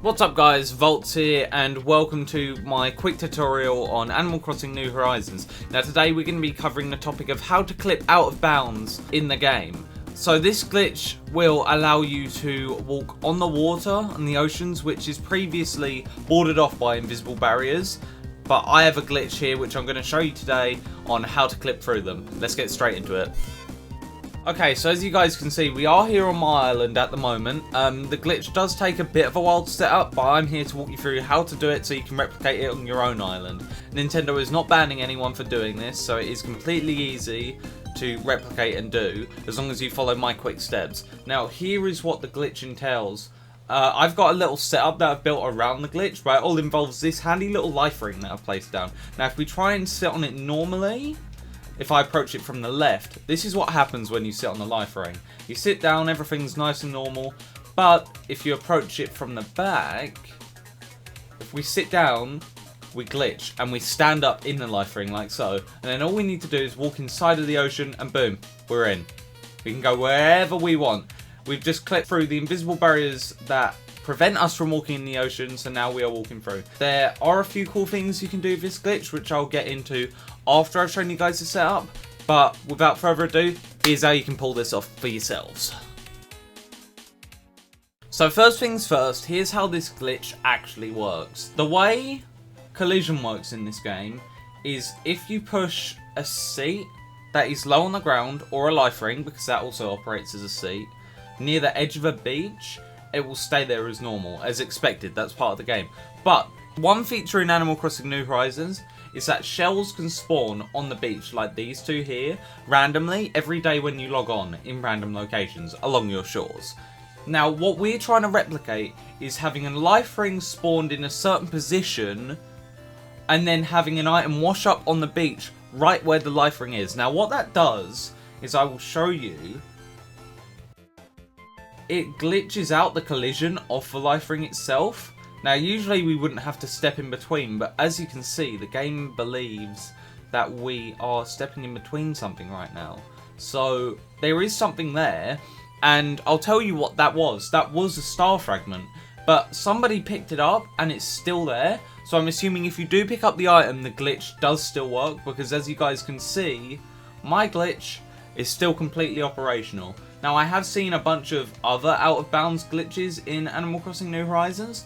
What's up guys, Voltz here and welcome to my quick tutorial on Animal Crossing New Horizons. Now today we're going to be covering the topic of how to clip out of bounds in the game. So this glitch will allow you to walk on the water and the oceans, which is previously bordered off by invisible barriers. But I have a glitch here which I'm going to show you today on how to clip through them. Let's get straight into it. Okay, so as you guys can see, we are here on my island at the moment. The glitch does take a bit of a while to set up, but I'm here to walk you through how to do it so you can replicate it on your own island. Nintendo is not banning anyone for doing this, so it is completely easy to replicate and do, as long as you follow my quick steps. Now, here is what the glitch entails. I've got a little setup that I've built around the glitch, but it all involves this handy little life ring that I've placed down. Now, if we try and sit on it normally, if I approach it from the left, this is what happens when you sit on the life ring. You sit down, everything's nice and normal, but if you approach it from the back, if we sit down, we glitch and we stand up in the life ring like so. And then all we need to do is walk inside of the ocean and boom, we're in. We can go wherever we want. We've just clipped through the invisible barriers that prevent us from walking in the ocean, so now we are walking through. There are a few cool things you can do with this glitch, which I'll get into after I've shown you guys the setup, but without further ado, here's how you can pull this off for yourselves. So first things first, here's how this glitch actually works. The way collision works in this game is if you push a seat that is low on the ground, or a life ring, because that also operates as a seat, near the edge of a beach, it will stay there as normal, as expected. That's part of the game. But one feature in Animal Crossing New Horizons is that shells can spawn on the beach, like these two here, randomly every day when you log on in random locations along your shores. Now, what we're trying to replicate is having a life ring spawned in a certain position and then having an item wash up on the beach right where the life ring is. Now, what that does is I will show you. It glitches out the collision off the life ring itself. Now, usually we wouldn't have to step in between, but as you can see, the game believes that we are stepping in between something right now. So, there is something there, and I'll tell you what that was. That was a star fragment, but somebody picked it up, and it's still there. So I'm assuming if you do pick up the item, the glitch does still work, because as you guys can see, my glitch is still completely operational. Now, I have seen a bunch of other out-of-bounds glitches in Animal Crossing New Horizons.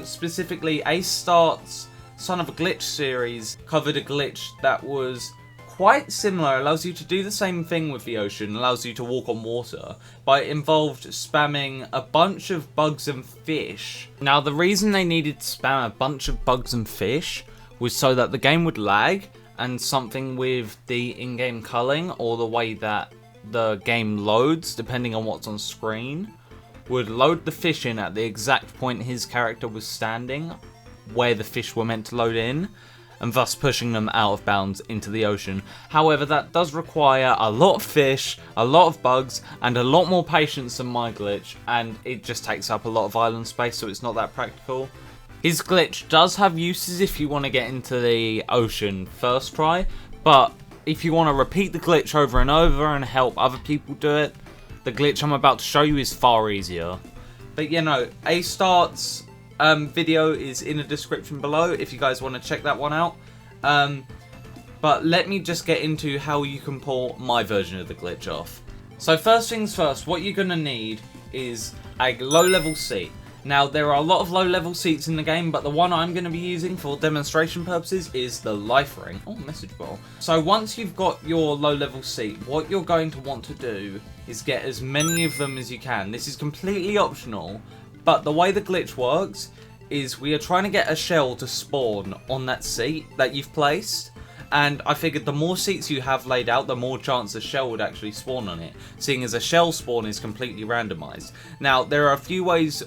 Specifically, Ace Start's Son of a Glitch series covered a glitch that was quite similar. It allows you to do the same thing with the ocean, allows you to walk on water, but it involved spamming a bunch of bugs and fish. Now, the reason they needed to spam a bunch of bugs and fish was so that the game would lag, and something with the in-game culling, or the way that the game loads, depending on what's on screen, would load the fish in at the exact point his character was standing, where the fish were meant to load in, and thus pushing them out of bounds into the ocean. However, that does require a lot of fish, a lot of bugs, and a lot more patience than my glitch, and it just takes up a lot of island space, so it's not that practical. His glitch does have uses if you want to get into the ocean first try, but if you want to repeat the glitch over and over and help other people do it, the glitch I'm about to show you is far easier. But you know, Ace Start's video is in the description below if you guys want to check that one out. But let me just get into how you can pull my version of the glitch off. So first things first, what you're going to need is a low level seat. Now, there are a lot of low-level seats in the game, but the one I'm going to be using for demonstration purposes is the life ring. Oh, message ball. So once you've got your low-level seat, what you're going to want to do is get as many of them as you can. This is completely optional, but the way the glitch works is we are trying to get a shell to spawn on that seat that you've placed. And I figured the more seats you have laid out, the more chance a shell would actually spawn on it, seeing as a shell spawn is completely randomized. Now, there are a few ways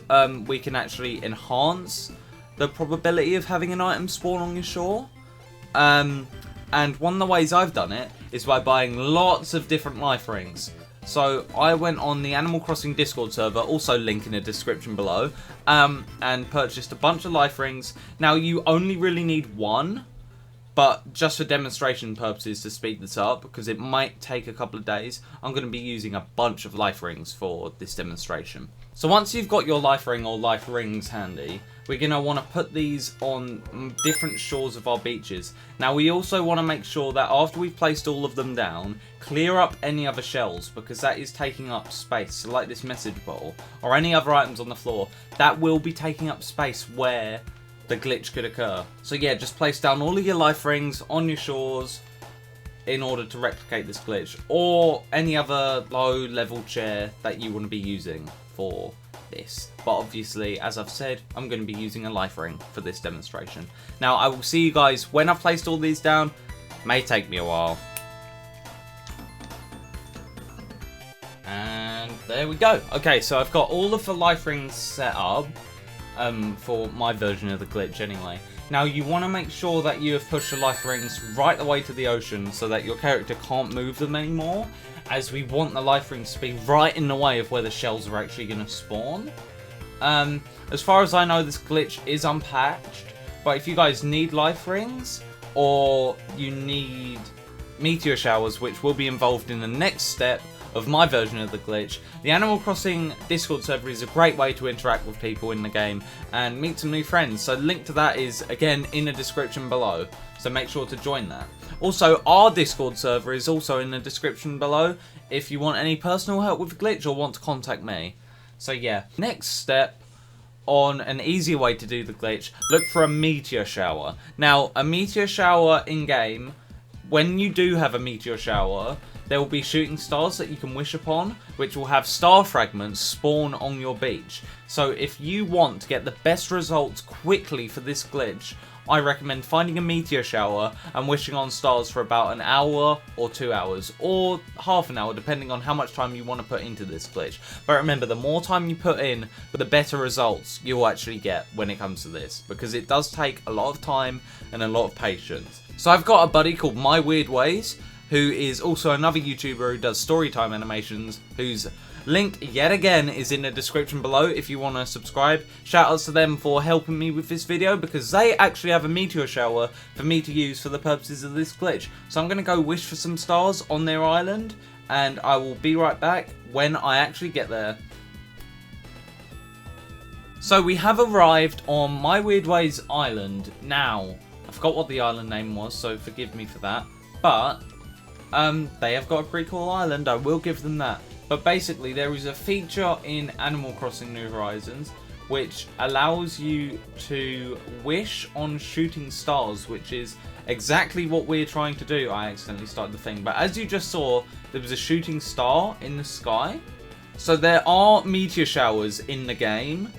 we can actually enhance the probability of having an item spawn on your shore. And one of the ways I've done it is by buying lots of different life rings. So I went on the Animal Crossing Discord server, also link in the description below, and purchased a bunch of life rings. Now, you only really need one But just for demonstration purposes to speed this up, because it might take a couple of days, I'm going to be using a bunch of life rings for this demonstration. So once you've got your life ring or life rings handy, we're going to want to put these on different shores of our beaches. Now we also want to make sure that after we've placed all of them down, clear up any other shells, because that is taking up space. So like this message bottle or any other items on the floor, that will be taking up space where the glitch could occur. So yeah, just place down all of your life rings on your shores in order to replicate this glitch, or any other low level chair that you want to be using for this. But obviously, as I've said, I'm going to be using a life ring for this demonstration. Now I will see you guys when I've placed all these down. May take me a while. And there we go. Okay, so I've got all of the life rings set up. For my version of the glitch anyway. Now you want to make sure that you have pushed the life rings right away to the ocean so that your character can't move them anymore, as we want the life rings to be right in the way of where the shells are actually going to spawn. As far as I know, this glitch is unpatched, but if you guys need life rings or you need meteor showers, which will be involved in the next step of my version of the glitch, the Animal Crossing Discord server is a great way to interact with people in the game and meet some new friends. So the link to that is, again, in the description below. So make sure to join that. Also, our Discord server is also in the description below if you want any personal help with the glitch or want to contact me. So yeah, next step on an easier way to do the glitch, look for a meteor shower. Now, a meteor shower in-game, when you do have a meteor shower, there will be shooting stars that you can wish upon, which will have star fragments spawn on your beach. So if you want to get the best results quickly for this glitch, I recommend finding a meteor shower and wishing on stars for about an hour or 2 hours, or half an hour, depending on how much time you want to put into this glitch. But remember, the more time you put in, the better results you'll actually get when it comes to this, because it does take a lot of time and a lot of patience. So I've got a buddy called My Weird Ways, who is also another YouTuber who does storytime animations, whose link, yet again, is in the description below if you want to subscribe. Shoutouts to them for helping me with this video, because they actually have a meteor shower for me to use for the purposes of this glitch. So I'm going to go wish for some stars on their island, and I will be right back when I actually get there. So we have arrived on My Weird Ways island. Now, I forgot what the island name was, so forgive me for that. But they have got a pretty cool island, I will give them that. But basically, there is a feature in Animal Crossing New Horizons which allows you to wish on shooting stars, which is exactly what we're trying to do. I accidentally started the thing, but as you just saw, there was a shooting star in the sky. So there are meteor showers in the game,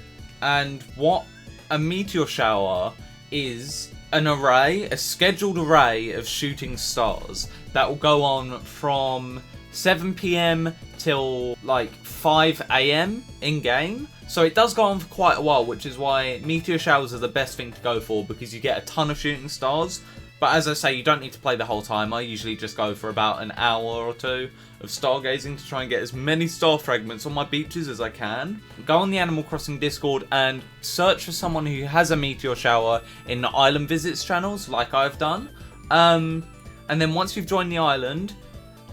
and what a meteor shower is an array, a scheduled array of shooting stars that will go on from 7 PM till like 5 AM in game. So it does go on for quite a while, which is why meteor showers are the best thing to go for, because you get a ton of shooting stars. But as I say, you don't need to play the whole time. I usually just go for about an hour or two of stargazing to try and get as many star fragments on my beaches as I can. Go on the Animal Crossing Discord and search for someone who has a meteor shower in the island visits channels, like I've done. And then once you've joined the island,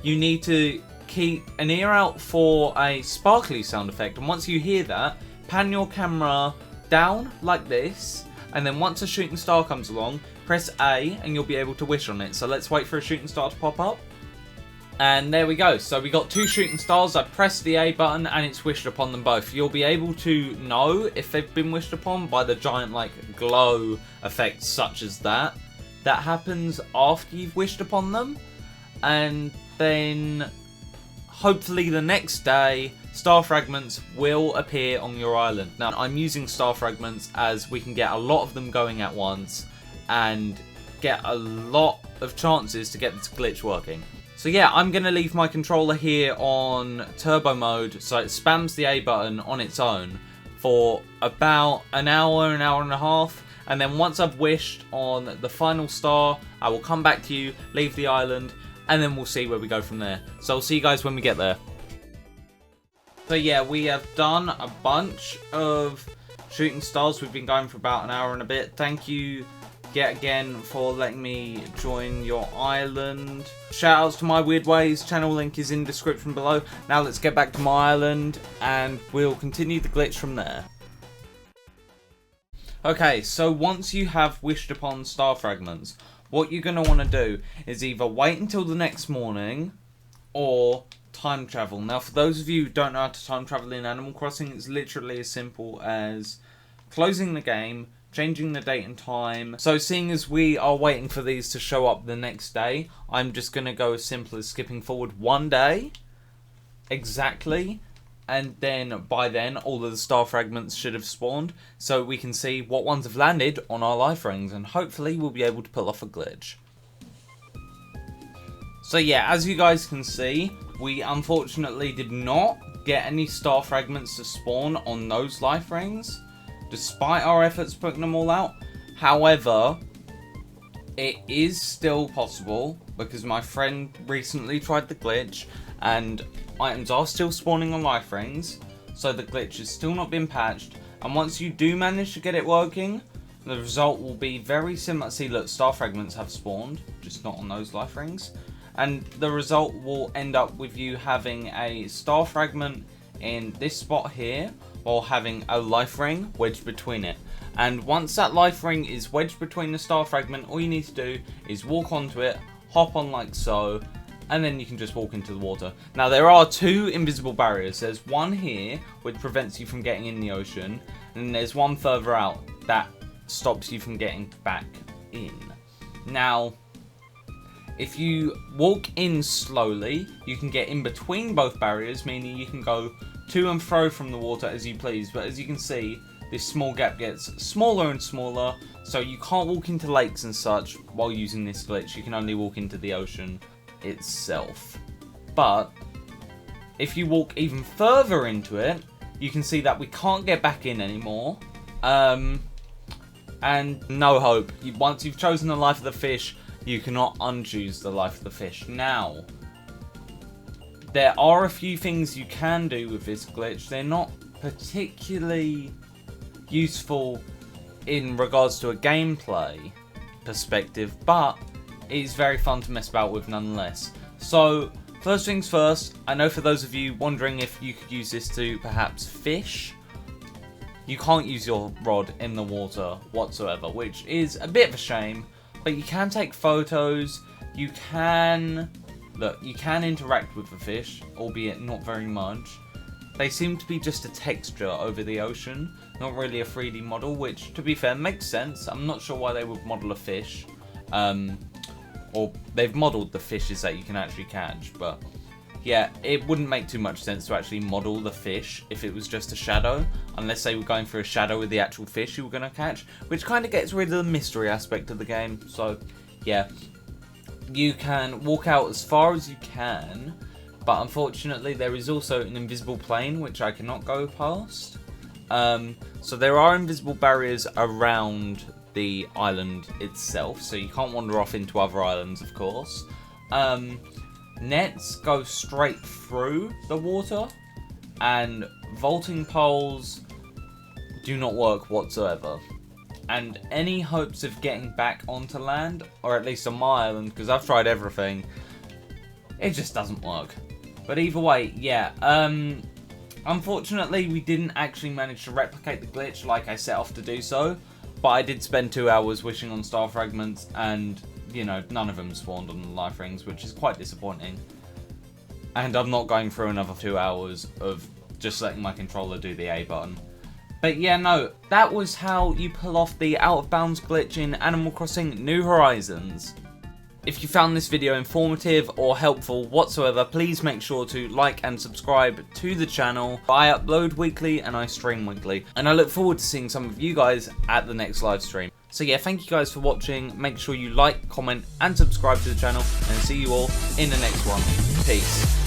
you need to keep an ear out for a sparkly sound effect. And once you hear that, pan your camera down like this. And then once a shooting star comes along, press A and you'll be able to wish on it. So let's wait for a shooting star to pop up. And there we go. So we got 2 shooting stars. I pressed the A button and it's wished upon them both. You'll be able to know if they've been wished upon by the giant like glow effect such as that. That happens after you've wished upon them. And then hopefully the next day, star fragments will appear on your island. Now, I'm using star fragments as we can get a lot of them going at once and get a lot of chances to get this glitch working. So yeah, I'm going to leave my controller here on turbo mode so it spams the A button on its own for about an hour and a half. And then once I've wished on the final star, I will come back to you, leave the island, and then we'll see where we go from there. So I'll see you guys when we get there. So yeah, we have done a bunch of shooting stars. We've been going for about an hour and a bit. Thank you yet again for letting me join your island. Shoutouts to My Weird Ways, channel link is in description below. Now let's get back to my island and we'll continue the glitch from there. Okay, so once you have wished upon star fragments, what you're going to want to do is either wait until the next morning or time travel. Now, for those of you who don't know how to time travel in Animal Crossing, it's literally as simple as closing the game, changing the date and time. So seeing as we are waiting for these to show up the next day, I'm just going to go as simple as skipping forward one day exactly, and then by then all of the star fragments should have spawned, so we can see what ones have landed on our life rings, and hopefully we'll be able to pull off a glitch. So yeah, as you guys can see, we unfortunately did not get any star fragments to spawn on those life rings, despite our efforts putting them all out. However, it is still possible, because my friend recently tried the glitch, and items are still spawning on life rings, so the glitch has still not been patched, and once you do manage to get it working, the result will be very similar. See, look, star fragments have spawned, just not on those life rings. And the result will end up with you having a star fragment in this spot here, while having a life ring wedged between it. And once that life ring is wedged between the star fragment, all you need to do is walk onto it, hop on like so, and then you can just walk into the water. Now, there are two invisible barriers. There's one here, which prevents you from getting in the ocean, and there's one further out that stops you from getting back in. Now, if you walk in slowly, you can get in between both barriers, meaning you can go to and fro from the water as you please. But as you can see, this small gap gets smaller and smaller, so you can't walk into lakes and such while using this glitch. You can only walk into the ocean itself. But if you walk even further into it, you can see that we can't get back in anymore. And no hope. Once you've chosen the life of the fish, you cannot unchoose the life of the fish. Now, there are a few things you can do with this glitch. They're not particularly useful in regards to a gameplay perspective, but it is very fun to mess about with nonetheless. So, first things first, I know for those of you wondering if you could use this to perhaps fish, you can't use your rod in the water whatsoever, which is a bit of a shame. But you can take photos, you can interact with the fish, albeit not very much. They seem to be just a texture over the ocean, not really a 3D model, which, to be fair, makes sense. I'm not sure why they would model a fish, or they've modelled the fishes that you can actually catch, but yeah, it wouldn't make too much sense to actually model the fish if it was just a shadow, unless they were going for a shadow with the actual fish you were going to catch, which kind of gets rid of the mystery aspect of the game. So yeah, you can walk out as far as you can, but unfortunately there is also an invisible plane which I cannot go past. So there are invisible barriers around the island itself, so you can't wander off into other islands, of course. Nets go straight through the water, and vaulting poles do not work whatsoever. And any hopes of getting back onto land, or at least on my island, because I've tried everything, it just doesn't work. But either way, yeah, unfortunately we didn't actually manage to replicate the glitch like I set off to do so, but I did spend 2 hours wishing on star fragments, and you know, none of them spawned on the life rings, which is quite disappointing. And I'm not going through another 2 hours of just letting my controller do the A button. But yeah, no, that was how you pull off the out of bounds glitch in Animal Crossing New Horizons. If you found this video informative or helpful whatsoever, please make sure to like and subscribe to the channel. I upload weekly and I stream weekly, and I look forward to seeing some of you guys at the next live stream. So yeah, thank you guys for watching. Make sure you like, comment and subscribe to the channel, and see you all in the next one. Peace.